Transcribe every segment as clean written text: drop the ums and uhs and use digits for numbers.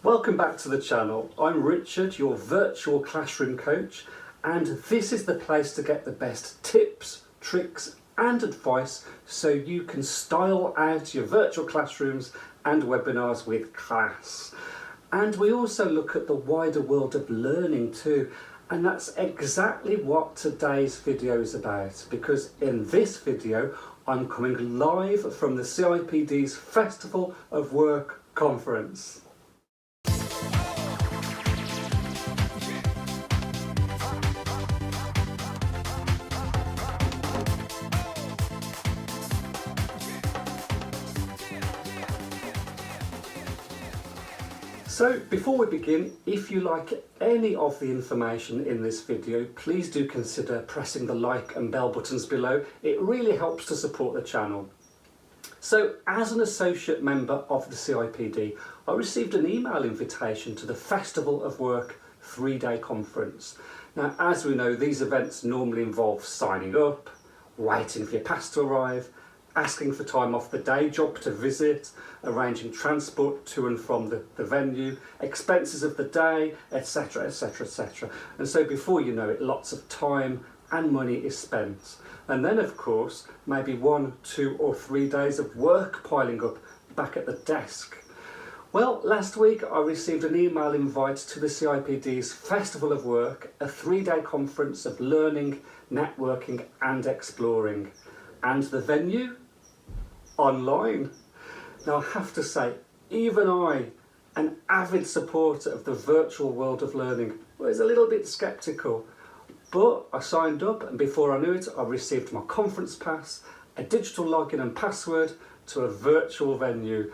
Welcome back to the channel. I'm Richard, your virtual classroom coach, and this is the place to get the best tips, tricks and advice so you can style out your virtual classrooms and webinars with class. And we also look at the wider world of learning too, and that's exactly what today's video is about, because in this video I'm coming live from the CIPD's Festival of Work conference. So before we begin, if you like any of the information in this video, please do consider pressing the like and bell buttons below. It really helps to support the channel. So as an associate member of the CIPD, I received an email invitation to the Festival of Work 3-day conference. Now, as we know, these events normally involve signing up, waiting for your pass to arrive, asking for time off the day job to visit, arranging transport to and from the venue, expenses of the day, etc, etc, etc. And so before you know it, lots of time and money is spent. And then of course, maybe 1, 2 or 3 days of work piling up back at the desk. Well, last week I received an email invite to the CIPD's Festival of Work, a 3-day conference of learning, networking and exploring. And the venue? Online. Now I have to say, even I, an avid supporter of the virtual world of learning, was a little bit sceptical. But I signed up, and before I knew it, I received my conference pass, a digital login and password to a virtual venue,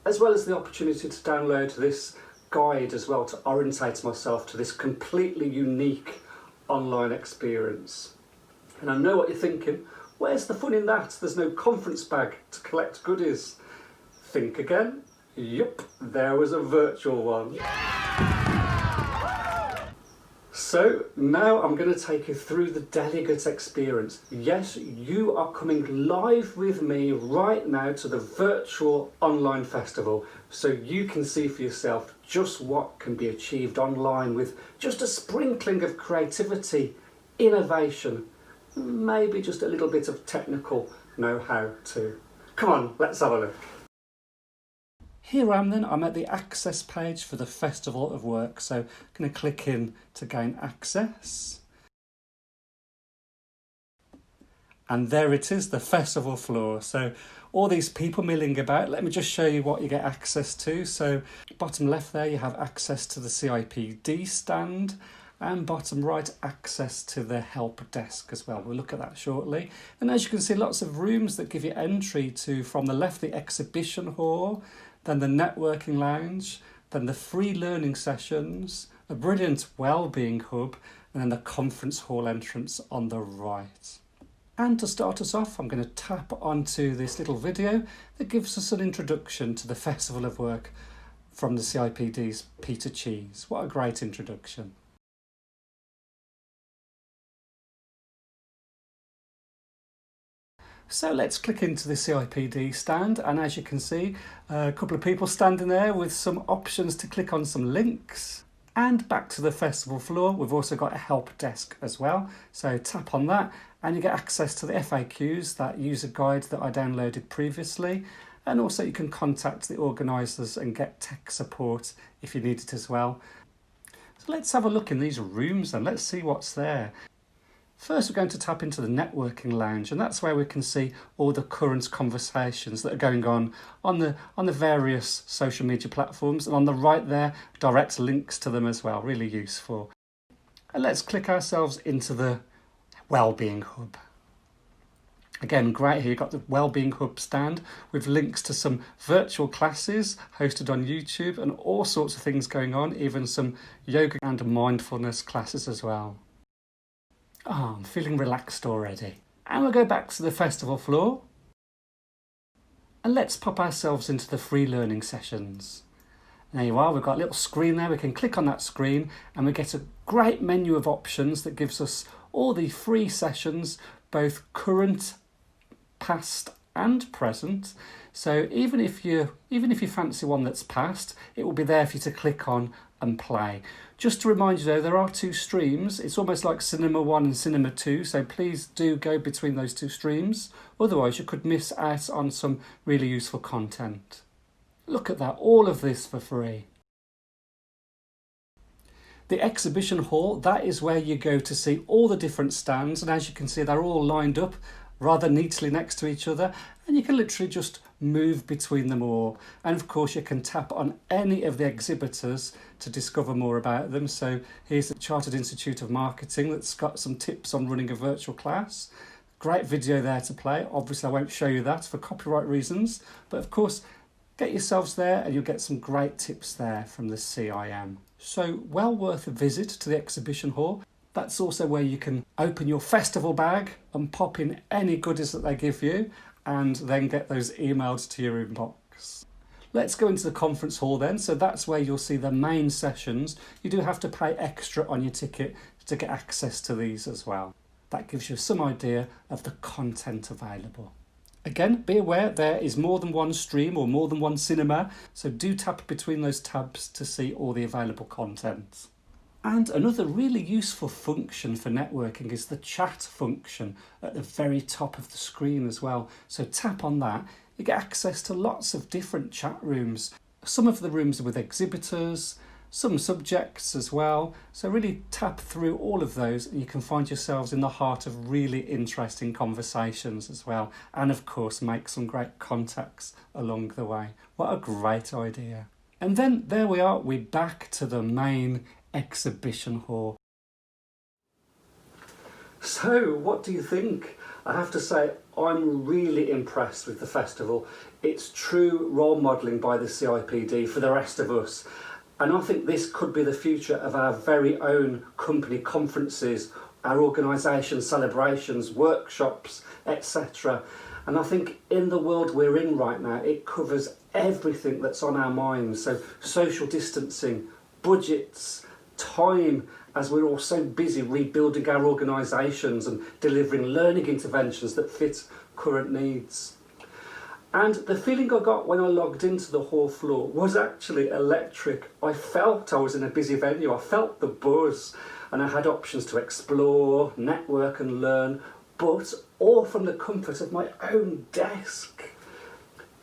as well as the opportunity to download this guide as well to orientate myself to this completely unique online experience. And I know what you're thinking. Where's the fun in that? There's no conference bag to collect goodies. Think again. Yup, there was a virtual one. So now I'm going to take you through the delegate experience. Yes, you are coming live with me right now to the virtual online festival, so you can see for yourself just what can be achieved online with just a sprinkling of creativity, innovation, maybe just a little bit of technical know-how too. Come on, let's have a look. Here I am then, I'm at the access page for the Festival of Work, so I'm going to click in to gain access. And there it is, the festival floor. So all these people milling about, let me just show you what you get access to. So bottom left there you have access to the CIPD stand, and bottom right access to the help desk as well. We'll look at that shortly. And as you can see, lots of rooms that give you entry to, from the left, the exhibition hall, then the networking lounge, then the free learning sessions, a brilliant wellbeing hub, and then the conference hall entrance on the right. And to start us off, I'm going to tap onto this little video that gives us an introduction to the Festival of Work from the CIPD's Peter Cheese. What a great introduction. So let's click into the CIPD stand, and as you can see, a couple of people standing there with some options to click on some links. And back to the festival floor, we've also got a help desk as well. So tap on that and you get access to the FAQs, that user guide that I downloaded previously. And also you can contact the organisers and get tech support if you need it as well. So let's have a look in these rooms and let's see what's there. First, we're going to tap into the networking lounge, and that's where we can see all the current conversations that are going on the various social media platforms. And on the right there, direct links to them as well, really useful. And let's click ourselves into the Wellbeing Hub. Again, great, here you've got the Wellbeing Hub stand with links to some virtual classes hosted on YouTube and all sorts of things going on, even some yoga and mindfulness classes as well. Oh, I'm feeling relaxed already. And we'll go back to the festival floor. And let's pop ourselves into the free learning sessions. There you are, we've got a little screen there. We can click on that screen and we get a great menu of options that gives us all the free sessions, both current, past and present. So even if you fancy one that's past, it will be there for you to click on and play. Just to remind you though, there are 2 streams. It's almost like Cinema 1 and Cinema 2, so please do go between those 2 streams. Otherwise you could miss out on some really useful content. Look at that, all of this for free. The exhibition hall, that is where you go to see all the different stands, and as you can see they're all lined up rather neatly next to each other, and you can literally just move between them all. And of course you can tap on any of the exhibitors to discover more about them. So here's the Chartered Institute of Marketing that's got some tips on running a virtual class. Great video there to play. Obviously I won't show you that for copyright reasons, but of course get yourselves there and you'll get some great tips there from the CIM. So well worth a visit to the exhibition hall. That's also where you can open your festival bag and pop in any goodies that they give you and then get those emailed to your inbox. Let's go into the conference hall then. So that's where you'll see the main sessions. You do have to pay extra on your ticket to get access to these as well. That gives you some idea of the content available. Again, be aware there is more than one stream or more than one cinema, so do tap between those tabs to see all the available content. And another really useful function for networking is the chat function at the very top of the screen as well. So tap on that, you get access to lots of different chat rooms. Some of the rooms are with exhibitors, some subjects as well. So really tap through all of those and you can find yourselves in the heart of really interesting conversations as well. And of course, make some great contacts along the way. What a great idea. And then there we are, we're back to the main exhibition hall. So what do you think? I have to say I'm really impressed with the festival. It's true role modelling by the CIPD for the rest of us. And I think this could be the future of our very own company conferences, our organisation celebrations, workshops, etc. And I think in the world we're in right now, it covers everything that's on our minds. So social distancing, budgets, time, as we're all so busy rebuilding our organisations and delivering learning interventions that fit current needs. And the feeling I got when I logged into the hall floor was actually electric. I felt I was in a busy venue, I felt the buzz, and I had options to explore, network and learn, but all from the comfort of my own desk.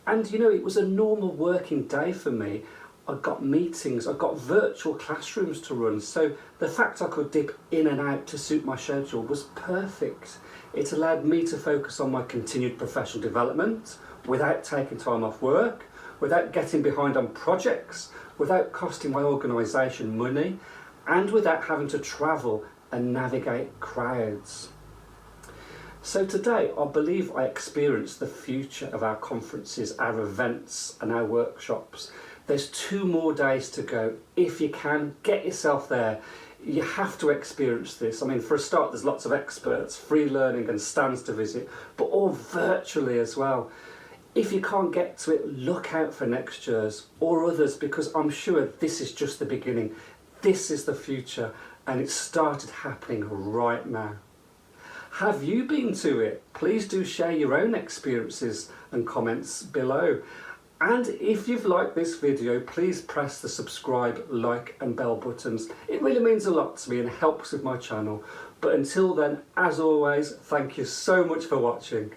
And you know, it was a normal working day for me. I got meetings, I got virtual classrooms to run, so the fact I could dip in and out to suit my schedule was perfect. It allowed me to focus on my continued professional development without taking time off work, without getting behind on projects, without costing my organisation money, and without having to travel and navigate crowds. So today, I believe I experienced the future of our conferences, our events and our workshops. There's 2 more days to go. If you can, get yourself there. You have to experience this. I mean, for a start, there's lots of experts, free learning and stands to visit, but all virtually as well. If you can't get to it, look out for next year's or others, because I'm sure this is just the beginning. This is the future, and it started happening right now. Have you been to it? Please do share your own experiences and comments below. And if you've liked this video, please press the subscribe, like and bell buttons. It really means a lot to me and helps with my channel. But until then, as always, thank you so much for watching.